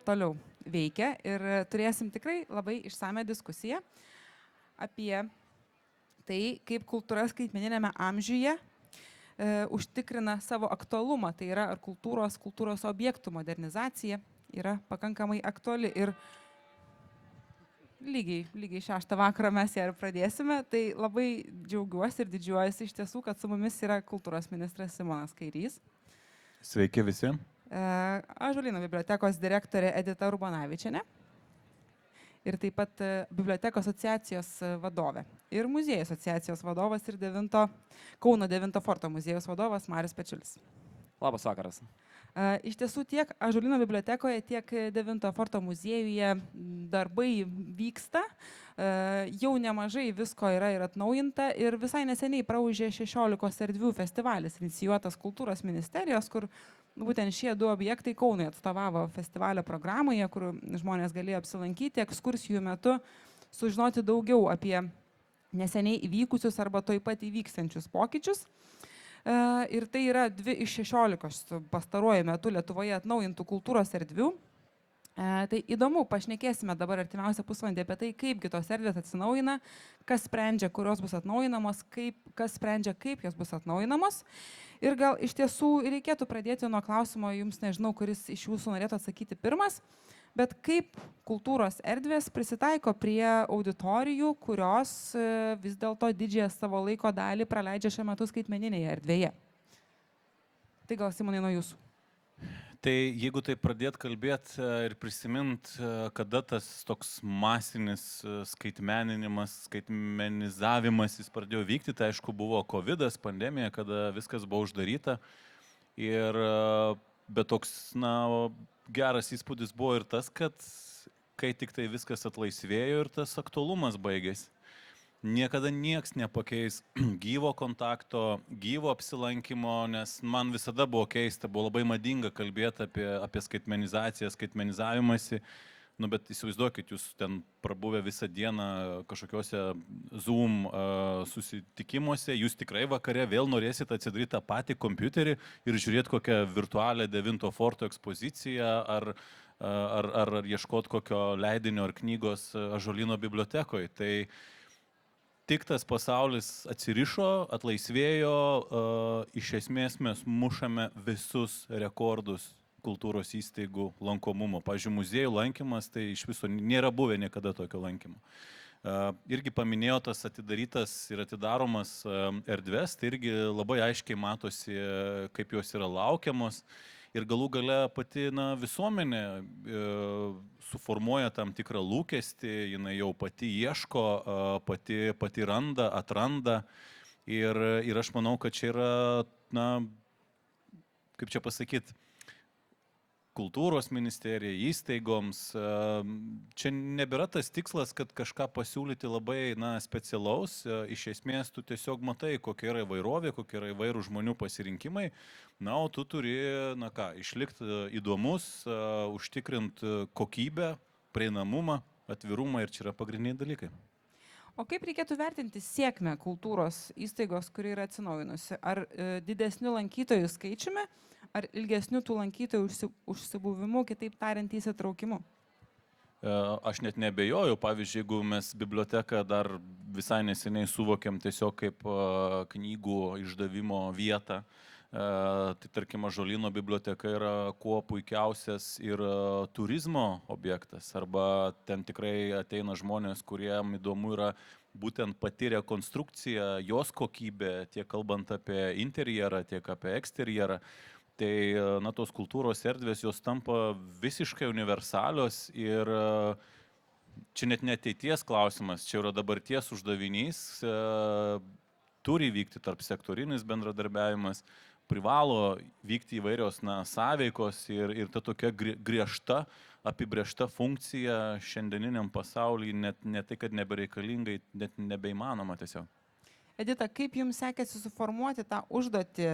toliau veikia ir turėsim tikrai labai išsame diskusiją apie tai, kaip kultūra skaitmeninėme amžiuje užtikrina savo aktualumą. Tai yra, ar kultūros objektų modernizacija yra pakankamai aktuali. Ir lygiai 6 vakarą mes ją ir pradėsime. Tai labai džiaugiuosi ir didžiuojuosi iš tiesų, kad su mumis yra kultūros ministras Simonas Kairys. Sveiki visi. Ąžuolyno bibliotekos direktorė Edita Urbonavičienė. Ir taip pat bibliotekos asociacijos vadovė. Ir muziejų asociacijos vadovas ir Kauno 9 forto muziejaus vadovas Marius Pečiulis. Labas vakaras. Iš tiesų tiek Ąžuolyno bibliotekoje, tiek 9 forto muziejuje darbai vyksta. Jau nemažai visko yra ir atnaujinta. Ir visai neseniai praūžė 16 erdvių festivalis, inicijuotas kultūros ministerijos, kur būtent šie 2 objektai Kaunui atstovavo festivalio programoje, kur žmonės galėjo apsilankyti ekskursijų metu, sužinoti daugiau apie neseniai įvykusius arba toj pat įvykstančius pokyčius. Ir tai yra 2 iš 16 pastaruoju metu Lietuvoje atnaujintų kultūros erdvių. Tai įdomu, pašnekėsime dabar artimiausią pusvalandį apie tai, kaipgi tos erdvės atsinaujina, kas sprendžia, kurios bus atnaujinamos, kas sprendžia, kaip jos bus atnaujinamos. Ir gal iš tiesų reikėtų pradėti nuo klausimo, jums nežinau, kuris iš jūsų norėtų atsakyti pirmas, bet kaip kultūros erdvės prisitaiko prie auditorijų, kurios vis dėlto didžiąją savo laiko dalį praleidžia šiuo metu skaitmeninėje erdvėje. Tai gal, Simonai, nuo jūsų. Tai jeigu tai pradėt kalbėti ir prisimint, kada tas toks masinis skaitmeninimas, skaitmenizavimas jis pradėjo vykti, tai aišku buvo COVID-as, pandemija, kada viskas buvo uždaryta. Bet toks, geras įspūdis buvo ir tas, kad kai tik tai viskas atlaisvėjo ir tas aktualumas baigėsi. Niekada nieks nepakeis gyvo kontakto, gyvo apsilankimo, nes man visada buvo keista, buvo labai madinga kalbėti apie skaitmenizaciją, skaitmenizavimąsi. Bet įsivaizduokit, jūs ten prabuvę visą dieną kažkokiuose Zoom susitikimuose, jūs tikrai vakare vėl norėsit atsidaryti tą patį kompiuterį ir žiūrėti kokią virtualią 9 forto ekspoziciją ar ieškoti kokio leidinio ar knygos Ąžuolyno bibliotekoje. Tai tik tas pasaulis atsirišo, atlaisvėjo, iš esmės mes mušame visus rekordus kultūros įstaigų lankomumo. Pavyzdžiui, muziejų lankymas, tai iš viso nėra buvę niekada tokio lankymo. Irgi paminėjo tas atidarytas ir atidaromas erdves, tai irgi labai aiškiai matosi, kaip jos yra laukiamos. Ir galų gale pati visuomenė suformuoja tam tikrą lūkestį, jinai jau pati ieško, pati randa, atranda. Ir aš manau, kad čia yra, kaip čia pasakyti, kultūros ministerija, įstaigoms. Čia nebėra tas tikslas, kad kažką pasiūlyti labai specialaus. Iš esmės, tu tiesiog matai, kokia yra įvairovė, kokie yra įvairių žmonių pasirinkimai. O tu turi, išlikti įdomus, užtikrinti kokybę, prieinamumą, atvirumą ir čia yra pagrindiniai dalykai. O kaip reikėtų vertinti sėkmę kultūros įstaigos, kuri yra atsinaujinusi? Ar didesnių lankytojų skaičiumi, ar ilgesnių tų lankytojų užsibuvimu, kitaip tariant, įsitraukimu? Aš net nebejoju, pavyzdžiui, jeigu mes biblioteką dar visai neseniai suvokėm tiesiog kaip knygų išdavimo vietą, tai tarkim Ąžuolyno biblioteka yra kuo puikiausias ir turizmo objektas, arba ten tikrai ateina žmonės, kuriem įdomu yra būtent pati rekonstrukcija, jos kokybė, tiek kalbant apie interjerą, tiek apie eksterjerą. Tai tos kultūros erdvės jos tampa visiškai universalios ir čia net ne ateities klausimas, čia yra dabarties uždavinys, turi vykti tarp sektorinis bendradarbiavimas, privalo vykti įvairios sąveikos ir ta tokia griežta, apibrėžta funkcija šiandieniniam pasaulyje net tai, kad nebereikalingai, net nebeįmanoma tiesiog. Edita, kaip jums sekėsi suformuoti tą užduotį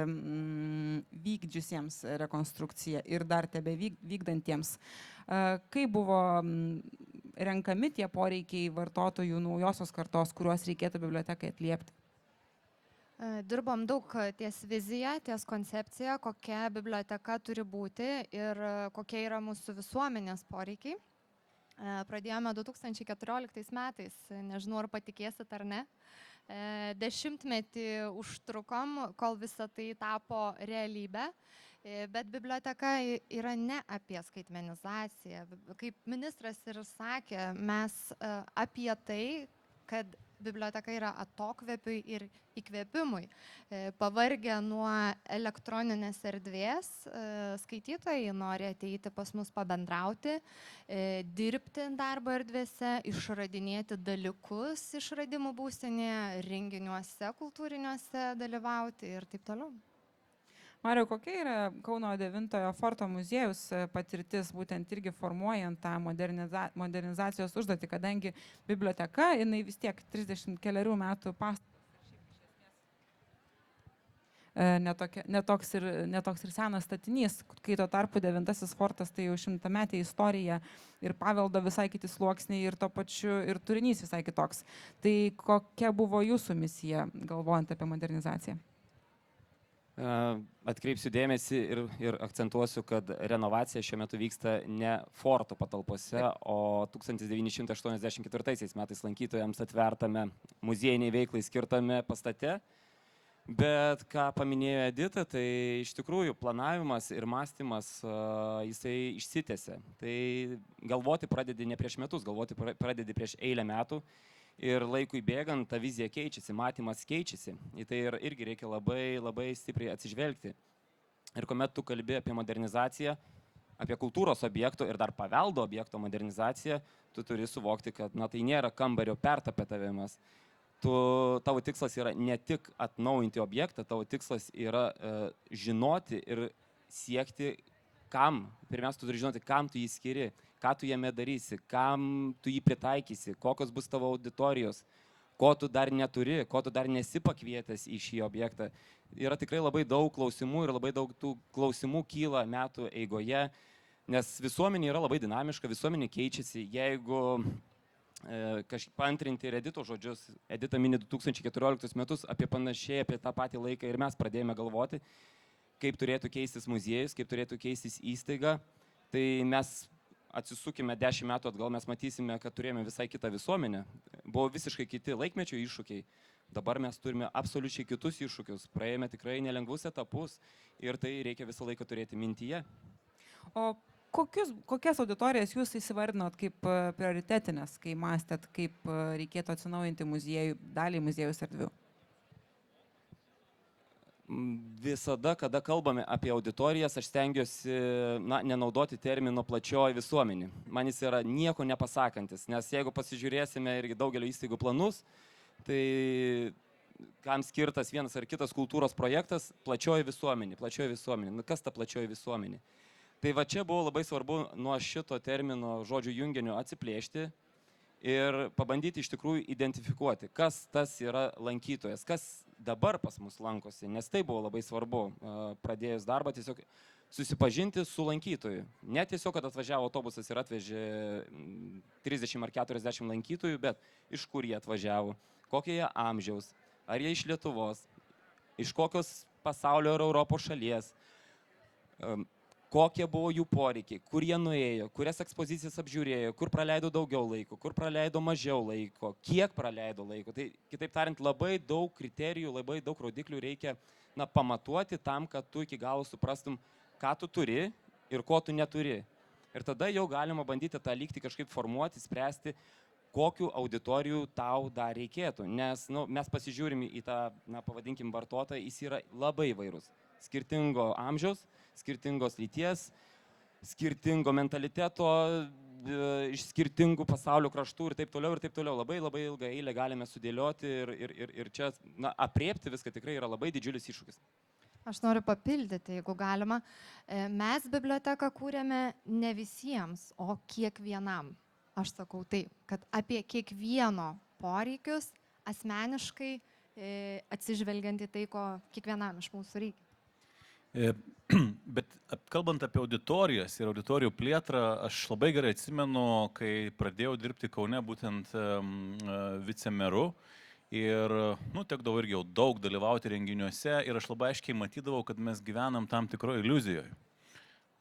vykdžiusiems rekonstrukciją ir dar tebe vykdantiems? Kaip buvo renkami tie poreikiai vartotojų naujosios kartos, kuriuos reikėtų bibliotekai atliepti? Dirbom daug ties vizija, ties koncepcija, kokia biblioteka turi būti ir kokie yra mūsų visuomenės poreikiai. Pradėjome 2014 metais, nežinau ar patikėsit ar ne. 10-metį užtrukom, kol visa tai tapo realybę. Bet biblioteka yra ne apie skaitmenizaciją. Kaip ministras ir sakė, mes apie tai, kad biblioteka yra atokvėpiui ir įkvėpimui. Pavargę nuo elektroninės erdvės, skaitytojai nori ateiti pas mus pabendrauti, dirbti darbo erdvėse, išradinėti dalykus išradimų būstinėje, renginiuose, kultūriniuose dalyvauti ir taip toliau. Mariau, kokia yra Kauno 9-ojo forto muziejaus patirtis, būtent irgi formuojant tą modernizacijos užduotį, kadangi biblioteka, jinai vis tiek 30 keliarių metų pastatas. Netoks ir senas statinys, kai tuo tarpu 9-asis fortas tai jau 100-metė istorija ir paveldo visai kiti sluoksniai ir to pačiu ir turinys visai kitoks. Tai kokia buvo jūsų misija, galvojant apie modernizaciją? Atkreipsiu dėmesį ir akcentuosiu, kad renovacija šiuo metu vyksta ne forto patalpose, o 1984 metais lankytojams atvertame muziejiniai veiklai skirtame pastate. Bet ką paminėjo Edita, tai iš tikrųjų planavimas ir mąstymas jisai išsitęsia. Tai galvoti pradedi ne prieš metus, galvoti pradedi prieš eilę metų. Ir laikui bėgant ta vizija keičiasi, matymas keičiasi. Į tai irgi reikia labai stipriai atsižvelgti. Ir kuomet tu kalbi apie modernizaciją, apie kultūros objekto ir dar paveldo objekto modernizaciją, tu turi suvokti, kad tai nėra kambario pertapetavimas. Tavo tikslas yra ne tik atnaujinti objektą, tavo tikslas yra žinoti ir siekti, kam. Pirmiausia, tu turi žinoti, kam tu jį skiri, ką tu jame darysi, kam tu jį pritaikysi, kokios bus tavo auditorijos, ko tu dar neturi, ko tu dar nesi pakvietęs į šį objektą. Yra tikrai labai daug klausimų ir labai daug tų klausimų kyla metų eigoje, nes visuomenė yra labai dinamiška, visuomenė keičiasi. Jeigu kažkaip paantrinti ir Editos žodžius, Edita mini 2014 metus, panašiai apie tą patį laiką ir mes pradėjome galvoti, kaip turėtų keistis muziejus, kaip turėtų keistis įstaiga, tai mes atsisukime 10 metų atgal, mes matysime, kad turėjome visai kitą visuomenę. Buvo visiškai kiti laikmečio iššūkiai. Dabar mes turime absoliučiai kitus iššūkius. Praėjome tikrai nelengvus etapus ir tai reikia visą laiką turėti mintyje. O kokias auditorijas jūs įsivardinot kaip prioritetinės, kai mąstėt, kaip reikėtų atsinaujinti muziejų, dalį muziejaus erdvių? Visada, kada kalbame apie auditorijas, aš stengiuosi nenaudoti termino plačioji visuomenė. Man jis yra nieko nepasakantis, nes jeigu pasižiūrėsime irgi daugelio įstaigų planus, tai kam skirtas vienas ar kitas kultūros projektas, plačioji visuomenė. Kas ta plačioji visuomenė? Tai va čia buvo labai svarbu nuo šito termino žodžių junginio atsiplėšti ir pabandyti iš tikrųjų identifikuoti, kas tas yra lankytojas, kas dabar pas mus lankosi, nes tai buvo labai svarbu pradėjus darbą, tiesiog susipažinti su lankytoju. Ne tiesiog, kad atvažiavo autobusas ir atvežė 30 ar 40 lankytojų, bet iš kur jie atvažiavo, kokie jie amžiaus, ar jie iš Lietuvos, iš kokios pasaulio ir Europos šalies, kokie buvo jų poreikiai, kur jie nuėjo, kurias ekspozicijas apžiūrėjo, kur praleido daugiau laiko, kur praleido mažiau laiko, kiek praleido laiko. Tai, kitaip tariant, labai daug kriterijų, labai daug rodiklių reikia pamatuoti tam, kad tu iki galo suprastum, ką tu turi ir ko tu neturi. Ir tada jau galima bandyti tą lygtį kažkaip formuoti, spręsti, kokių auditorijų tau dar reikėtų. Nes mes pasižiūrim į tą, pavadinkim, vartotoją, jis yra labai įvairus. Skirtingo amžiaus, skirtingos lyties, skirtingo mentaliteto, iš skirtingų pasaulio kraštų ir taip toliau. Labai ilgą eilę galime sudėlioti ir čia aprėpti viską tikrai yra labai didžiulis iššūkis. Aš noriu papildyti, jeigu galima. Mes biblioteką kūrėme ne visiems, o kiekvienam. Aš sakau taip, kad apie kiekvieno poreikius asmeniškai atsižvelgiant į tai, ko kiekvienam iš mūsų reikia. Bet kalbant apie auditorijas ir auditorijų plėtrą, aš labai gerai atsimenu, kai pradėjau dirbti Kaune būtent vicemeru Ir, tekdavo irgi jau daug dalyvauti renginiuose ir aš labai aiškiai matydavau, kad mes gyvenam tam tikroje iliuzijoje.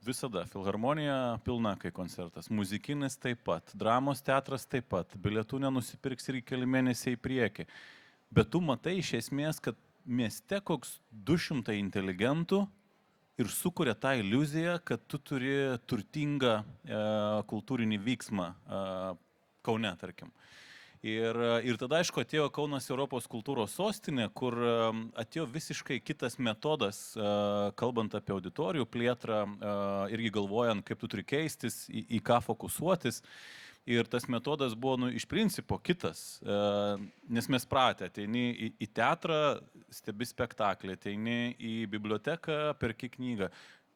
Visada filharmonija pilna, kai koncertas, muzikinis taip pat, dramos teatras taip pat, bilietų nenusipirks ir keli mėnesiai į priekį. Bet tu matai iš esmės, kad mieste koks 200 inteligentų ir sukuria tą iliuziją, kad tu turi turtingą kultūrinį vyksmą Kaune, tarkim. Ir tada, aišku, atėjo Kaunas Europos kultūros sostinė, kur atėjo visiškai kitas metodas, kalbant apie auditorijų plėtrą, irgi galvojant, kaip tu turi keistis, į ką fokusuotis. Ir tas metodas buvo iš principo kitas, nes mes pratę, ateini į teatrą, stebi spektaklį, ateini į biblioteką, perki knygą.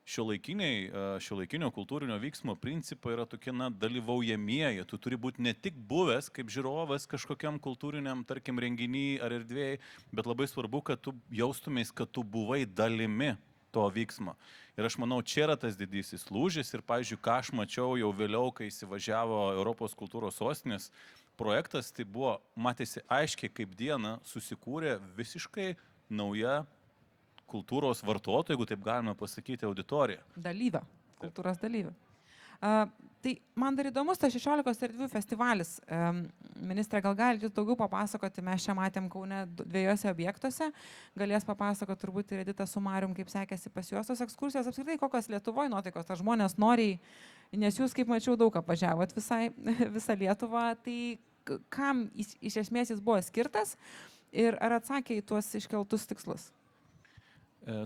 Šiuolaikinio kultūrinio vyksmo principai yra tokie, dalyvaujamieji. Tu turi būti ne tik buvęs kaip žiūrovas kažkokiam kultūriniam, tarkim, renginiui ar erdvėjai, bet labai svarbu, kad tu jaustumės, kad tu buvai dalimi to vyksmo. Ir aš manau, čia yra tas didysis lūžis ir, pavyzdžiui, ką aš mačiau jau vėliau, kai įsivažiavo Europos kultūros sostinės projektas, tai buvo, matėsi aiškiai, kaip dieną susikūrė visiškai nauja kultūros vartotojų, jeigu taip galime pasakyti, auditorija. Dalyvė, kultūros dalyvė. Tai man dar įdomus tas 16 erdvių festivalis. Ministrė, gal galite daugiau papasakoti, mes čia matėm Kaune 2 objektuose, galės papasakoti turbūt ir Edita su Marium, kaip sekėsi pas juos tos ekskursijos, apskritai kokios Lietuvoje nuotaikos, ar žmonės noriai, nes jūs, kaip mačiau, daug apvažiavot visą Lietuvą, tai kam iš esmės jis buvo skirtas ir ar atsakė į tuos iškeltus tikslus?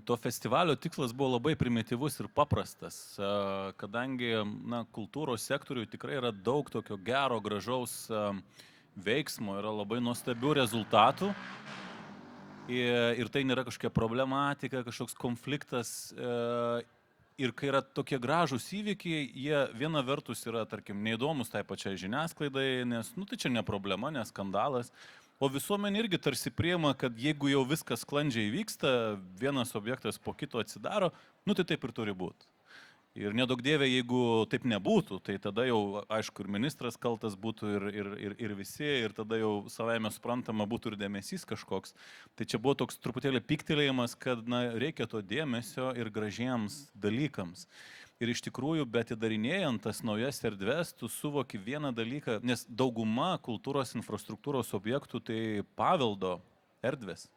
To festivalio tikslas buvo labai primityvus ir paprastas, kadangi kultūros sektoriui tikrai yra daug tokio gero, gražaus veiksmo, yra labai nuostabių rezultatų ir tai nėra kažkokia problematika, kažkoks konfliktas. Ir kai yra tokie gražūs įvykiai, jie viena vertus yra, tarkim, neįdomus tai pačiai žiniasklaidai, nes tai čia ne problema, ne skandalas. O visuomenė irgi tarsi priima, kad jeigu jau viskas sklandžiai vyksta, vienas objektas po kito atsidaro, tai taip ir turi būti. Ir nedaug dievė, jeigu taip nebūtų, tai tada jau, aišku, ir ministras kaltas būtų ir visi, ir tada jau savaime suprantama būtų ir dėmesys kažkoks. Tai čia buvo toks truputėlį piktelėjimas, kad reikia to dėmesio ir gražiems dalykams. Ir iš tikrųjų, bet įdarinėjant tas naujas erdves, tu suvoki vieną dalyką, nes dauguma kultūros infrastruktūros objektų tai paveldo erdvės.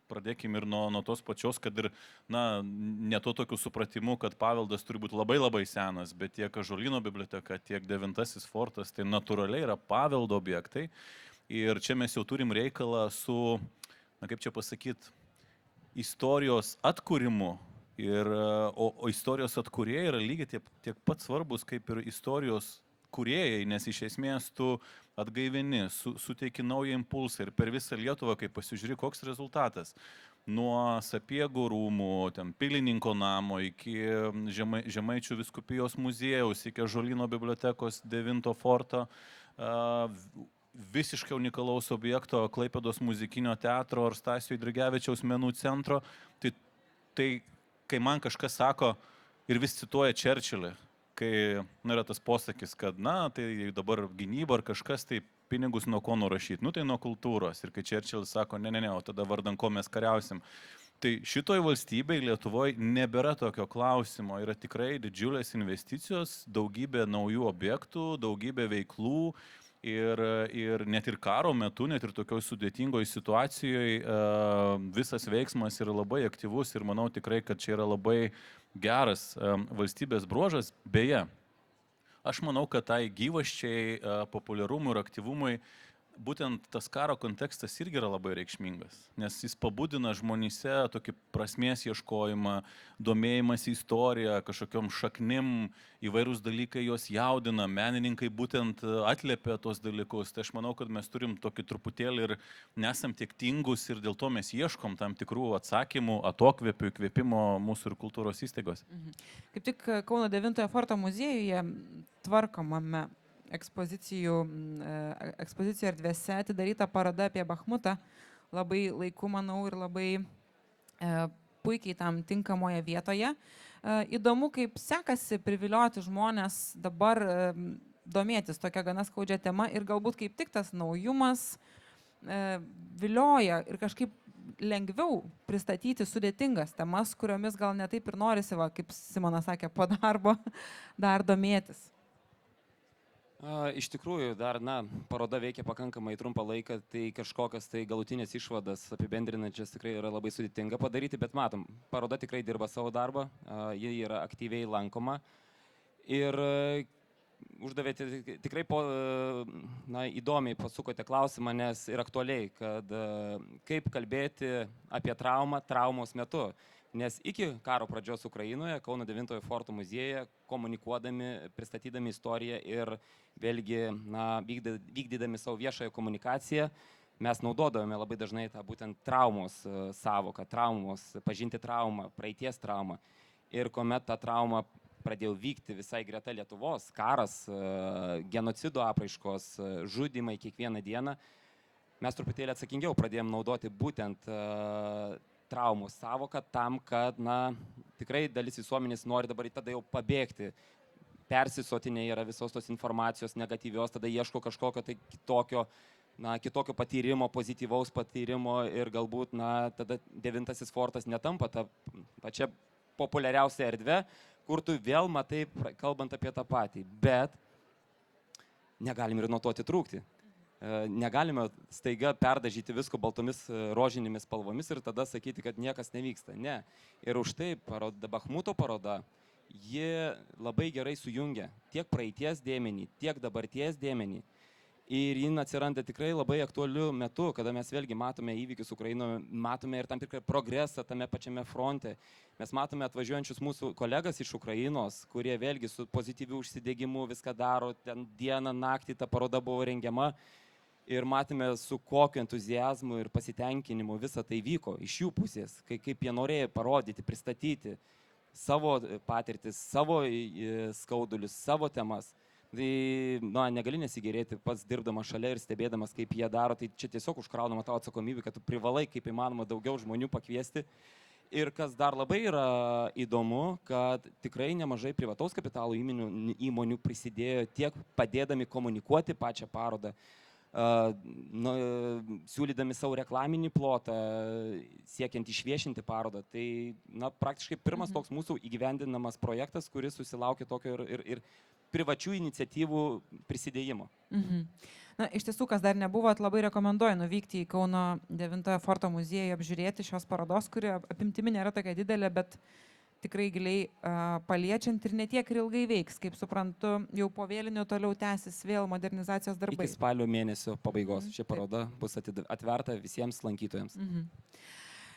Pradėkime ir nuo tos pačios, kad ir, ne to tokiu supratimu, kad paveldas turi būti labai labai senas, bet tiek Ąžuolyno biblioteka, tiek 9 fortas, tai natūraliai yra paveldo objektai. Ir čia mes jau turim reikalą su, kaip čia pasakyti, istorijos atkūrimu. O istorijos atkūrėjai yra lygiai tiek pat svarbus kaip ir istorijos kūrėjai, nes iš esmės tu atgaivini, suteiki naują impulsą ir per visą Lietuvą, kai pasižiūri, koks rezultatas. Nuo Sapiegų rūmų, Pilininko namo, iki Žemaičių vyskupijos muziejaus, iki Ąžuolyno bibliotekos 9 forto, visiškai unikalaus objekto Klaipėdos muzikinio teatro ar Stasio Eidrigevičiaus menų centro. Tai kai man kažkas sako ir vis cituoja Čerčilį, kai yra tas posakis, kad tai dabar gynyba ar kažkas, tai pinigus nuo ko nurašyti, tai nuo kultūros. Ir kai Čerčilis sako, ne, o tada vardan ko mes kariausim. Tai šitoj valstybėje Lietuvoje nebėra tokio klausimo, yra tikrai didžiulės investicijos, daugybė naujų objektų, daugybė veiklų. Ir net ir karo metu, net ir tokioj sudėtingoje situacijoje visas veiksmas yra labai aktyvus ir manau tikrai, kad čia yra labai geras valstybės bruožas. Beje, aš manau, kad tai gyvasčiai, populiarumui ir aktyvumui būtent tas karo kontekstas irgi yra labai reikšmingas, nes jis pabudina žmonyse tokį prasmės ieškojimą, domėjimąsi istoriją, kažkokiom šaknim, įvairūs dalykai juos jaudina, menininkai būtent atliepia tos dalykus. Tai aš manau, kad mes turim tokį truputėlį ir nesam tiek tingus ir dėl to mes ieškom tam tikrų atsakymų, atokvėpių, įkvėpimo mūsų ir kultūros įstaigos. Kaip tik Kauno 9 forto muziejuje tvarkomame ekspozicijų erdvėse atidaryta paroda apie Bachmutą, labai laiku, manau, ir labai puikiai tam tinkamoje vietoje. Įdomu, kaip sekasi privilioti žmonės dabar domėtis tokia gana skaudžia tema ir galbūt kaip tik tas naujumas vilioja ir kažkaip lengviau pristatyti sudėtingas temas, kuriomis gal netaip ir norisi, va, kaip Simonas sakė, po darbo dar domėtis. Iš tikrųjų, dar, paroda veikia pakankamai trumpą laiką, tai kažkokias tai galutinės išvadas apibendrinančias tikrai yra labai sudėtinga padaryti, bet matom, paroda tikrai dirba savo darbą, ji yra aktyviai lankoma ir uždavėte tikrai įdomiai pasukote klausimą, nes ir aktualiai, kad kaip kalbėti apie traumą traumos metu. Nes iki karo pradžios Ukrainoje, Kauno 9 forto muziejuje, komunikuodami, pristatydami istoriją ir vėlgi vykdydami savo viešąją komunikaciją, mes naudodavome labai dažnai tą būtent traumos savoką, pažinti traumą, praeities traumą. Ir kuomet ta trauma pradėjo vykti visai greta Lietuvos, karas, genocido apraiškos, žudymai kiekvieną dieną, mes truputėlį atsakingiau pradėjome naudoti būtent traumų savoką tam, kad, tikrai dalis visuomenės nori dabar tada jau pabėgti. Persisotinė yra visos tos informacijos negatyvios, tada ieško kažkokio tai kitokio patyrimo, pozityvaus patyrimo ir galbūt, tada 9 fortas netampa ta pačia populiariausia erdvė, kur tu vėl matai, kalbant apie tą patį. Bet negalim ir nuo to atitrūkti. Negalime staiga perdažyti visko baltomis rožinėmis spalvomis ir tada sakyti, kad niekas nevyksta. Ne. Ir už tai Bachmuto paroda, ji labai gerai sujungia tiek praeities dėmenį, tiek dabarties dėmenį. Ir jin atsiranda tikrai labai aktualiu metu, kada mes vėlgi matome įvykius Ukrainoje, matome ir tam tikrą progresą tame pačiame fronte. Mes matome atvažiuojančius mūsų kolegas iš Ukrainos, kurie vėlgi su pozityviu užsidegimu viską daro, ten dieną, naktį ta paroda buvo rengiama. Ir matėme, su kokiu entuziazmu ir pasitenkinimu visą tai vyko iš jų pusės, kaip jie norėjo parodyti, pristatyti savo patirtis, savo skaudulius, savo temas. Tai, negali nesigėrėti pats dirbdamas šalia ir stebėdamas, kaip jie daro, tai čia tiesiog užkraunama tavo atsakomybė, kad tu privalai kaip įmanoma daugiau žmonių pakviesti. Ir kas dar labai yra įdomu, kad tikrai nemažai privataus kapitalo įmonių prisidėjo tiek padėdami komunikuoti pačią parodą, siūlydami savo reklaminį plotą, siekiant išviešinti parodą. Tai praktiškai pirmas toks mūsų įgyvendinamas projektas, kuris susilaukė tokio ir privačių iniciatyvų prisidėjimo. Iš tiesų, kas dar nebuvot, labai rekomenduoju nuvykti į Kauno 9 forto muziejų, apžiūrėti šios parodos, kuri apimtimi nėra tokia didelė, bet tikrai giliai paliečiant ir netiek ir ilgai veiks. Kaip suprantu, jau po vėlinių toliau tęsis vėl modernizacijos darbai. Iki spalio mėnesio pabaigos ši paroda bus atverta visiems lankytojams.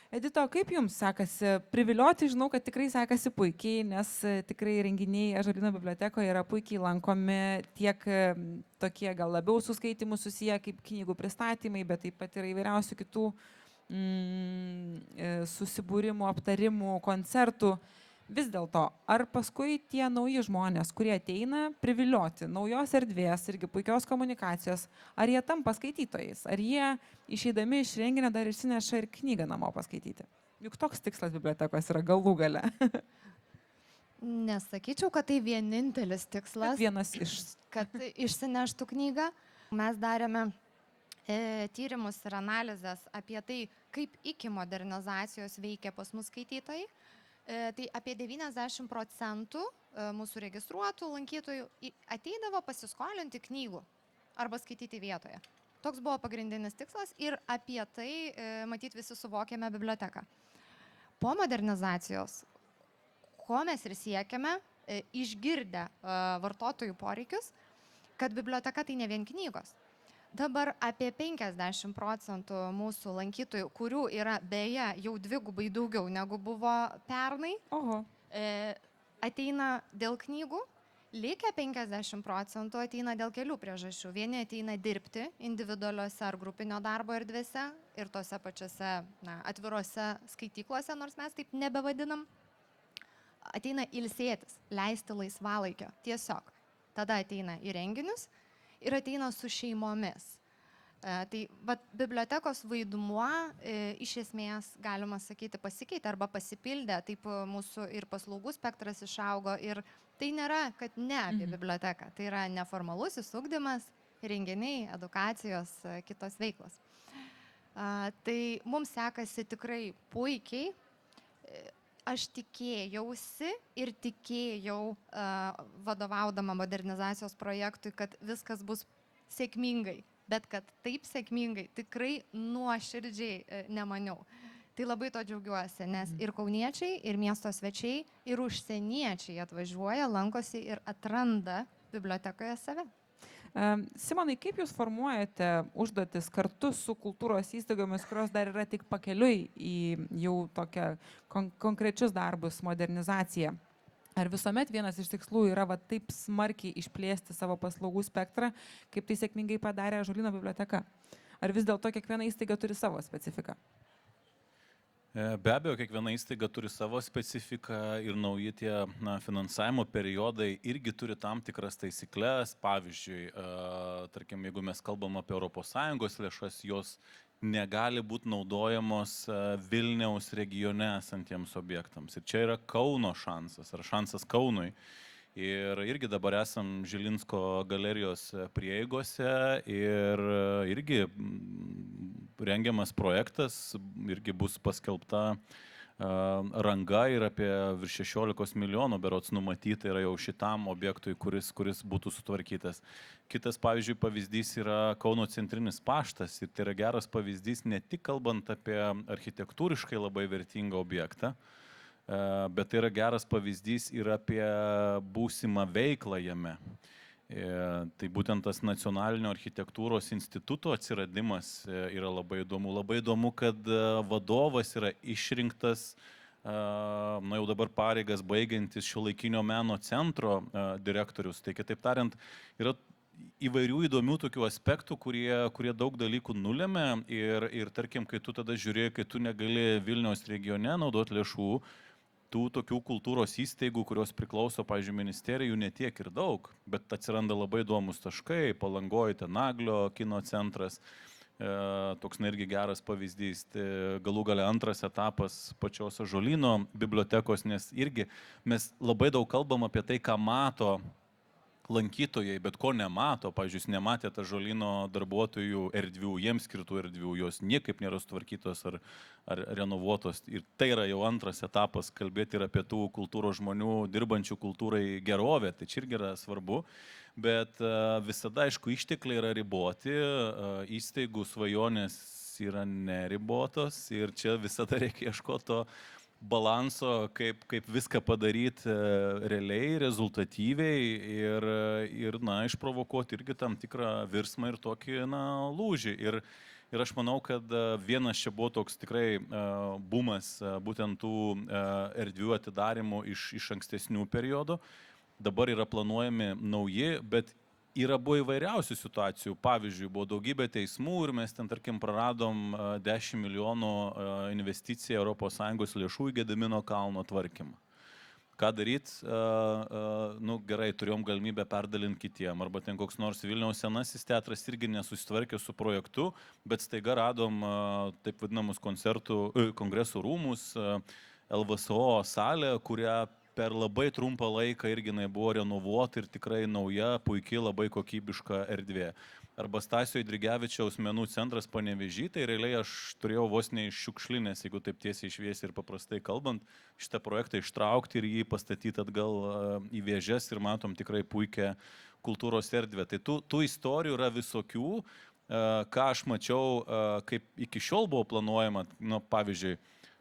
Edito, kaip jums sekasi privilioti? Žinau, kad tikrai sekasi puikiai, nes tikrai renginiai Ąžuolyno bibliotekoje yra puikiai lankomi, tiek tokie gal labiau su skaitimu susiję kaip knygų pristatymai, bet taip pat yra įvairiausių kitų susibūrimų, aptarimų, koncertų. Vis dėlto, ar paskui tie nauji žmonės, kurie ateina privilioti naujos erdvės, irgi puikios komunikacijos, ar jie tampa skaitytojais, ar jie išeidami iš renginio dar išsineša ir knygą namo paskaityti? Juk toks tikslas bibliotekos yra galų gale. Nesakyčiau, kad tai vienintelis tikslas, Vienas iš. kad išsineštų knygą. Mes darėme tyrimus ir analizės apie tai, kaip iki modernizacijos veikia pas mus skaitytojai. Tai apie 90% mūsų registruotų lankytojų ateidavo pasiskolinti knygų arba skaityti vietoje. Toks buvo pagrindinis tikslas ir apie tai, matyt, visi suvokėme biblioteką. Po modernizacijos, ko mes ir siekiame, išgirdę vartotojų poreikius, kad biblioteka tai ne vien knygos. Dabar apie 50% mūsų lankytojų, kurių yra beje jau dvigubai daugiau negu buvo pernai, ateina dėl knygų, likę 50% ateina dėl kelių priežasčių. Vieni ateina dirbti individualiuose ar grupinio darbo erdvėse ir tose pačiose atvirose skaityklose, nors mes taip nebevadinam. Ateina ilsėtis, leisti laisvalaikio tiesiog. Tada ateina į renginius ir ateina su šeimomis. Tai bibliotekos vaidmuo iš esmės, galima sakyti, pasikeitė arba pasipildė, taip mūsų ir paslaugų spektras išaugo ir tai nėra, kad ne apie biblioteką, tai yra neformalusis ugdymas, renginiai, edukacijos, kitos veiklos. Tai mums sekasi tikrai puikiai. Aš tikėjausi ir tikėjau, vadovaudama modernizacijos projektui, kad viskas bus sėkmingai, bet kad taip sėkmingai tikrai nuoširdžiai nemaniau. Tai labai to džiaugiuosi, nes ir kauniečiai, ir miesto svečiai, ir užsieniečiai atvažiuoja, lankosi ir atranda bibliotekoje save. Simonai, kaip jūs formuojate užduotis kartu su kultūros įstaigomis, kurios dar yra tik pakeliui į jau tokią konkrečius darbus, modernizaciją? Ar visuomet vienas iš tikslų yra taip smarkiai išplėsti savo paslaugų spektrą, kaip tai sėkmingai padarė Ąžuolyno biblioteka? Ar vis dėlto kiekviena įstaiga turi savo specifiką? Be abejo, kiekviena įstaiga turi savo specifiką ir nauji tie finansavimo periodai irgi turi tam tikras taisyklės. Pavyzdžiui, tarkim, jeigu mes kalbam apie ES lėšas, jos negali būti naudojamos Vilniaus regione esantiems objektams. Ir čia yra Kauno šansas, ar šansas Kaunui. Ir irgi dabar esam Žilinsko galerijos prieigose ir irgi rengiamas projektas, irgi bus paskelbta ranga ir apie virš 16 milijonų berods numatyta yra jau šitam objektui, kuris būtų sutvarkytas. Kitas, pavyzdžiui, pavyzdys yra Kauno centrinis paštas ir tai yra geras pavyzdys ne tik kalbant apie architektūriškai labai vertingą objektą, bet tai yra geras pavyzdys ir apie būsimą veiklą jame. Tai būtent tas Nacionalinio architektūros instituto atsiradimas yra labai įdomu. Labai įdomu, kad vadovas yra išrinktas, jau dabar pareigas baigiantis Šiuolaikinio meno centro direktorius. Tai kitaip tariant, yra įvairių įdomių tokių aspektų, kurie daug dalykų nulėmė ir tarkim, kai tu tada žiūrėjai, kai tu negali Vilniaus regione naudoti lėšų, tų tokių kultūros įstaigų, kurios priklauso, pavyzdžiui, ministerijų, netiek ir daug, bet atsiranda labai įdomus taškai, Palangoje, Naglio kino centras, toks irgi geras pavyzdys, galų gale antras etapas pačios Ąžuolyno bibliotekos, nes irgi mes labai daug kalbam apie tai, ką mato lankytojai, bet ko nemato. Pavyzdžiui, jūs nematėte Ąžuolyno darbuotojų erdvių, jiems skirtų erdvių, jos niekaip nėra sutvarkytos ar renovuotos. Ir tai yra jau antras etapas, kalbėti ir apie tų kultūros žmonių, dirbančių kultūrai gerovę, tai čia irgi yra svarbu. Bet visada, aišku, ištekliai yra riboti, įstaigų svajonės yra neribotos ir čia visada reikia ieškoti to balanso, kaip viską padaryti realiai, rezultatyviai ir išprovokuoti irgi tam tikrą virsmą ir tokį, lūžį. Ir aš manau, kad vienas čia buvo toks tikrai bumas būtent tų erdvių atidarimų iš ankstesnių periodų. Dabar yra planuojami nauji, bet yra buvo įvairiausių situacijų. Pavyzdžiui, buvo daugybė teismų ir mes ten, tarkim, praradom 10 milijonų investiciją ES lėšų į Gedimino kalno tvarkymą. Ką daryti? Gerai, turėjom galimybę perdalinti kitiem. Arba ten koks nors Vilniaus senasis teatras irgi nesusitvarkė su projektu, bet staiga radom taip vadinamus kongresų rūmus, LVSO salę, kurią per labai trumpą laiką irgi buvo renovuota ir tikrai nauja, puikiai, labai kokybiška erdvė. Arba Stasio Eidrigevičiaus menų centras Panevėžy, tai realiai aš turėjau vos ne iš šiukšlinės, jeigu taip tiesiai šviesiai ir paprastai kalbant, šitą projektą ištraukti ir jį pastatyti atgal į vėžes ir matom tikrai puikią kultūros erdvę. Tai tų istorijų yra visokių, ką aš mačiau, kaip iki šiol buvo planuojama, pavyzdžiui,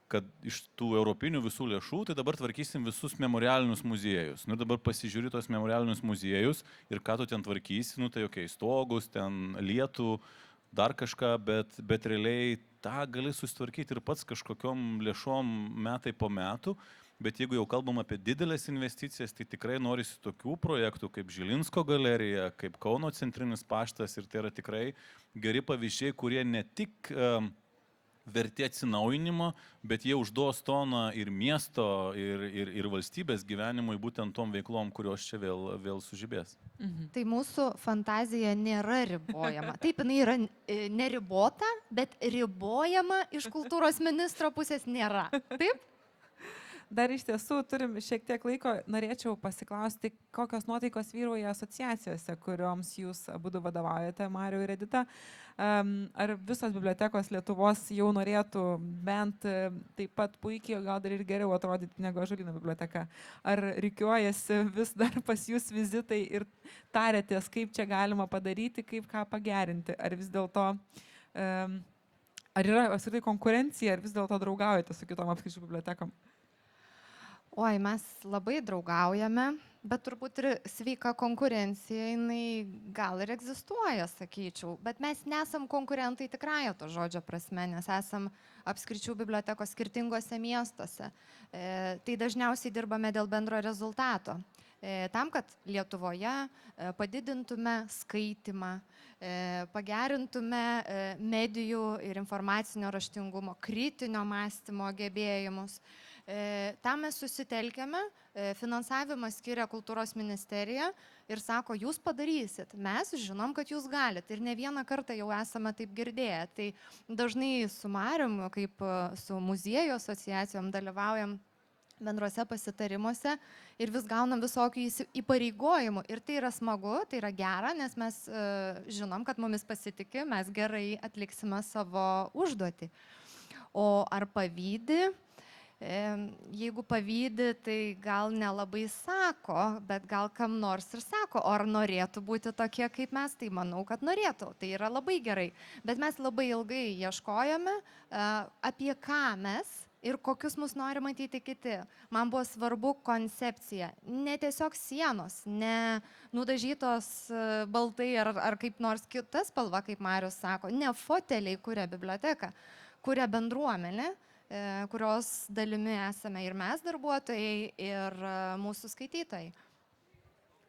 kad iš tų europinių visų lėšų, tai dabar tvarkysim visus memorialinius muziejus. Dabar pasižiūri tos memorialinius muziejus ir ką tu ten tvarkysi, tai stogus, ten lietų, dar kažką, bet realiai tą gali susitvarkyti ir pats kažkokiom lėšom metai po metų. Bet jeigu jau kalbam apie didelės investicijas, tai tikrai norisi tokių projektų kaip Žilinsko galerija, kaip Kauno centrinis paštas ir tai yra tikrai geri pavyzdžiai, kurie ne tik vertė atsinaujinimo, bet jie užduos toną ir miesto, ir valstybės gyvenimui būtent tom veiklom, kurios čia vėl sužibės. Tai mūsų fantazija nėra ribojama. Taip, jinai yra neribota, bet ribojama iš kultūros ministro pusės nėra. Taip? Dar iš tiesų turim šiek tiek laiko, norėčiau pasiklausti, kokios nuotaikos vyrauja asociacijose, kurioms jūs abu vadovaujate, Mariau ir Edita. Ar visos bibliotekos Lietuvos jau norėtų bent taip pat puikiai, gal dar ir geriau atrodyti negu Ąžuolyno biblioteka? Ar rikiuojasi vis dar pas jūs vizitai ir tarėtės, kaip čia galima padaryti, kaip ką pagerinti? Ar vis dėlto... Ar yra apskritai konkurencija, ar vis dėlto draugaujate su kitom apskričių bibliotekom? Oi, mes labai draugaujame, bet turbūt ir sveika konkurencija, jinai gal ir egzistuoja, sakyčiau. Bet mes nesam konkurentai tikrąja to žodžio prasme, nes esam apskričių bibliotekos skirtingose miestuose. Tai dažniausiai dirbame dėl bendro rezultato. Tam, kad Lietuvoje padidintume skaitimą, pagerintume medijų ir informacinio raštingumo, kritinio mąstymo gebėjimus. Tam mes susitelkėme, finansavimą skiria Kultūros ministerija ir sako, jūs padarysit, mes žinom, kad jūs galite ir ne vieną kartą jau esame taip girdėję. Tai dažnai su Marium, kaip su muziejų asociacijom dalyvaujam bendruose pasitarimuose ir vis gaunam visokių įpareigojimų. Ir tai yra smagu, tai yra gera, nes mes žinom, kad mumis pasitikė, mes gerai atliksime savo užduotį. O ar pavydi? Jeigu pavydi, tai gal nelabai sako, bet gal kam nors ir sako, o ar norėtų būti tokie kaip mes, tai manau, kad norėtų. Tai yra labai gerai. Bet mes labai ilgai ieškojome, apie ką mes ir kokius mus nori matyti kiti. Man buvo svarbu koncepcija. Ne tiesiog sienos, ne nudažytos baltai ar kaip nors kita spalva, kaip Marius sako. Ne foteliai kuria biblioteką, kuria bendruomenė, kurios dalimi esame ir mes darbuotojai, ir mūsų skaitytojai.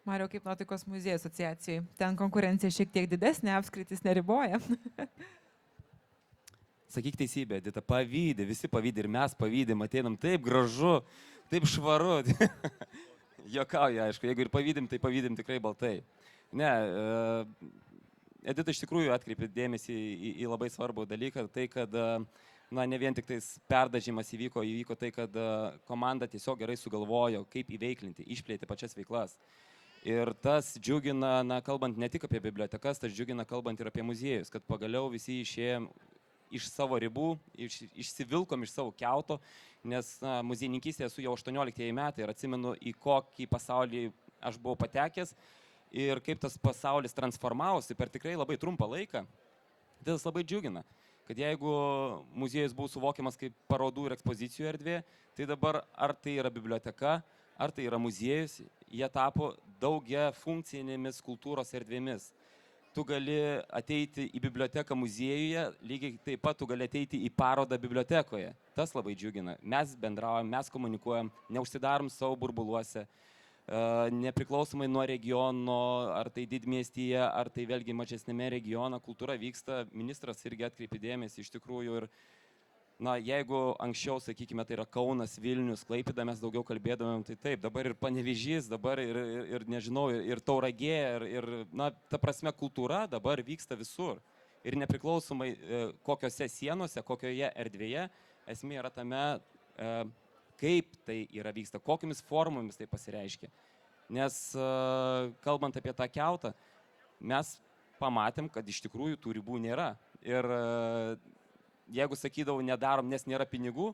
Mariau, kaip nuotaikos muziejų asociacijai? Ten konkurencija šiek tiek didesnė, apskritis neriboja. Sakyk teisybę, Edita, pavydi, visi pavydi ir mes pavydim, ateinam taip gražu, taip švaru. Jokauja, aišku, jeigu ir pavydim, tai pavydim tikrai baltai. Ne, Edita iš tikrųjų atkreipė dėmesį į labai svarbų dalyką, tai kad ne vien tik tais perdažymas įvyko tai, kad komanda tiesiog gerai sugalvojo, kaip įveiklinti, išplėti pačias veiklas. Ir tas džiugina, kalbant ne tik apie bibliotekas, tas džiugina kalbant ir apie muziejus, kad pagaliau visi išėjom iš savo ribų, išsivilkom iš savo kiauto, nes muziejininkystėje esu jau 18 metai ir atsimenu, į kokį pasaulį aš buvau patekęs ir kaip tas pasaulis transformavosi per tikrai labai trumpą laiką. Tai tas labai džiugina, kad jeigu muziejus buvo suvokiamas kaip parodų ir ekspozicijų erdvė, tai dabar ar tai yra biblioteka, ar tai yra muziejus, jie tapo daugia funkcinėmis kultūros erdvėmis. Tu gali ateiti į biblioteką muziejuje, lygiai taip pat tu gali ateiti į parodą bibliotekoje. Tas labai džiugina. Mes bendraujam, mes komunikuojam, neužsidarom savo burbuluose, nepriklausomai nuo regiono, ar tai didmiestyje, ar tai vėlgi mažesnėme regione, kultūra vyksta, ministras irgi atkreipė dėmesį iš tikrųjų ir jeigu anksčiau, sakykime, tai yra Kaunas, Vilnius, Klaipėda, mes daugiau kalbėdavome, tai taip, dabar ir Panevėžys, dabar ir nežinau, ir Tauragė, ir ta prasme, kultūra dabar vyksta visur. Ir nepriklausomai kokiose sienose, kokioje erdvėje, esmė yra tame, kaip tai yra vyksta, kokiamis formomis tai pasireiškia. Nes kalbant apie tą kiautą, mes pamatėm, kad iš tikrųjų tų ribų nėra. Ir jeigu sakydavau, nedarom, nes nėra pinigų,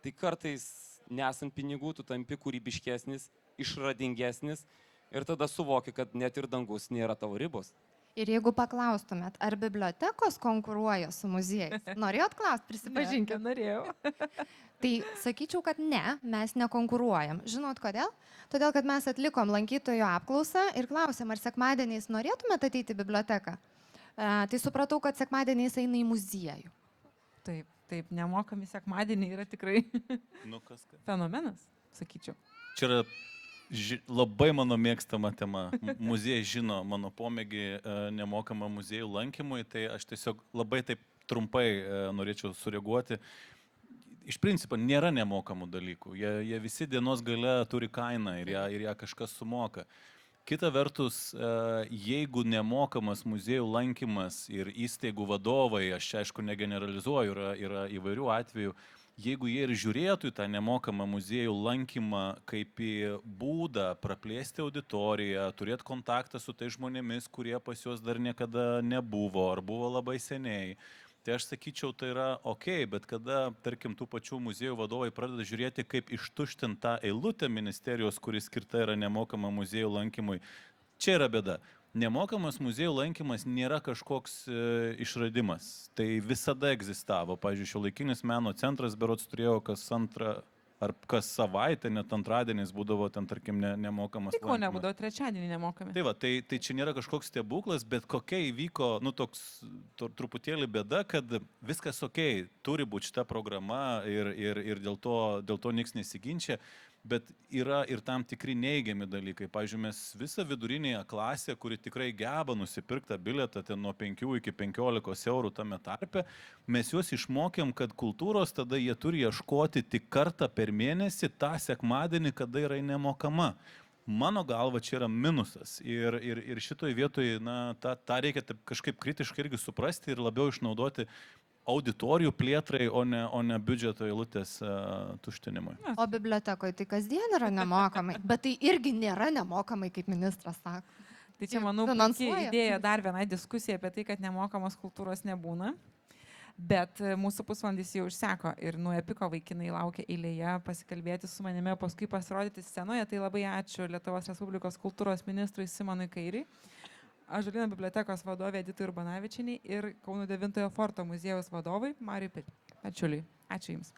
tai kartais nesant pinigų, tu tampi kūrybiškesnis, išradingesnis ir tada suvoki, kad net ir dangus nėra tavo ribos. Ir jeigu paklaustumėt, ar bibliotekos konkuruoja su muziejais? Norėjot klausti, prisipažinkit. Norėjau. Tai sakyčiau, kad ne, mes nekonkuruojam. Žinot kodėl? Todėl, kad mes atlikom lankytojų apklausą ir klausėm, ar sekmadieniais norėtumėt ateiti į biblioteką. Tai supratau, kad sekmadieniais eina į muziejų. Taip, nemokami sekmadieniai yra tikrai fenomenas, sakyčiau. Čia yra labai mano mėgstama tema. Muziejai žino mano pomėgį nemokamą muziejų lankymui, tai aš tiesiog labai taip trumpai norėčiau sureaguoti. Iš principo nėra nemokamų dalykų. Jie visi dienos gale turi kainą ir ją kažkas sumoka. Kita vertus, jeigu nemokamas muziejų lankymas ir įstaigų vadovai, aš čia aišku negeneralizuoju, yra įvairių atvejų, jeigu jie ir žiūrėtų į tą nemokamą muziejų lankymą kaip į būdą praplėsti auditoriją, turėti kontaktą su tai žmonėmis, kurie pas juos dar niekada nebuvo ar buvo labai seniai, tai aš sakyčiau, tai yra ok, bet kada, tarkim, tų pačių muziejų vadovai pradeda žiūrėti, kaip ištuštinti tą eilutę ministerijos, kuris skirta yra nemokama muziejų lankymui, čia yra bėda. Nemokamas muziejų lankymas nėra kažkoks išradimas. Tai visada egzistavo. Pavyzdžiui, Šiuolaikinis meno centras berods turėjo kas antrą ar kas savaitę, net antradieniais būdavo ten, tarkim, nemokamas. Tik ko nebūdavo, trečiadienį nemokami. Tai va, tai čia nėra kažkoks stebuklas, bet kokia įvyko, toks truputėlį bėda, kad viskas ok, turi būti šita programa ir dėl to nieks nesiginčia. Bet yra ir tam tikri neigiami dalykai. Pavyzdžiui, mes visą vidurinėje klasę, kuri tikrai geba nusipirktą bilietą ten nuo 5 iki 15 eurų tame tarpe, mes juos išmokėm, kad kultūros tada jie turi ieškoti tik kartą per mėnesį tą sekmadienį, kada yra nemokama. Mano galva čia yra minusas. Ir šitoj vietoj, tą reikia kažkaip kritiškai irgi suprasti ir labiau išnaudoti auditorijų plėtrai, o ne biudžeto eilutės tuštinimui. O bibliotekoje tai kasdien yra nemokamai, bet tai irgi nėra nemokamai, kaip ministras sako. Tai čia, manau, puikiai idėja dar vienai diskusija apie tai, kad nemokamos kultūros nebūna. Bet mūsų pusvalandis jau išseko ir nuo Epiko vaikinai laukia eilėje pasikalbėti su manimi, paskui pasirodyti scenoje. Tai labai ačiū Lietuvos Respublikos kultūros ministrui Simonui Kairiui, Ąžuolyno bibliotekos vadovė Editai Urbanavičienei ir Kauno 9 forto muziejaus vadovui Mariui Pičiuliui. Ačiū Jums.